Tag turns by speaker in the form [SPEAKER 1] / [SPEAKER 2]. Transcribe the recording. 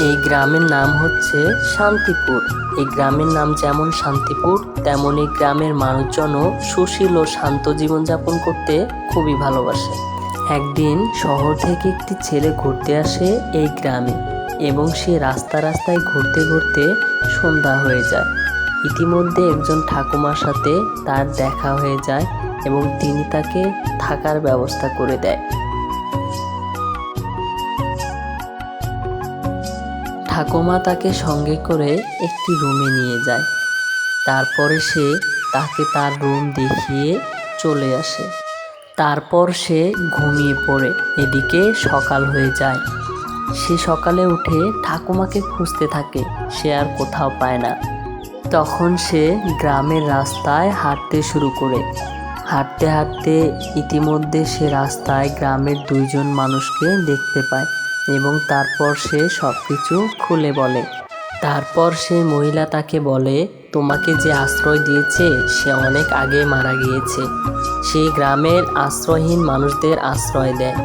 [SPEAKER 1] এই গ্রামের নাম হচ্ছে শান্তিপুর। এই গ্রামের নাম যেমন শান্তিপুর, তেমন এই গ্রামের মানুষজনও সুশীল ও শান্ত জীবনযাপন করতে খুবই ভালোবাসে। একদিন শহর থেকে একটি ছেলে ঘুরতে আসে এই গ্রামে, এবং সে রাস্তায় ঘুরতে ঘুরতে সন্ধ্যা হয়ে যায়। ইতিমধ্যে একজন ঠাকুমার সাথে তার দেখা হয়ে যায় এবং তিনি তাকে থাকার ব্যবস্থা করে দেয়। ঠাকুমা তাকে সঙ্গে করে একটি রুমে নিয়ে যায়। তারপরে সে তাকে তার রুম দেখিয়ে চলে আসে। তারপর সে ঘুমিয়ে পড়ে। এদিকে সকাল হয়ে যায়। সে সকালে উঠে ঠাকুমাকে খুঁজতে থাকে, সে আর কোথাও পায় না। তখন সে গ্রামের রাস্তায় হাঁটতে শুরু করে। হাঁটতে হাঁটতে ইতিমধ্যে সে রাস্তায় গ্রামের দুইজন মানুষকে দেখতে পায় এবং তারপর সে সব কিছু খুলে বলে। তারপর সেই মহিলা তাকে বলে, তোমাকে যে আশ্রয় দিয়েছে সে অনেক আগে মারা গিয়েছে। সেই গ্রামের আশ্রয়হীন মানুষদের আশ্রয় দেয়।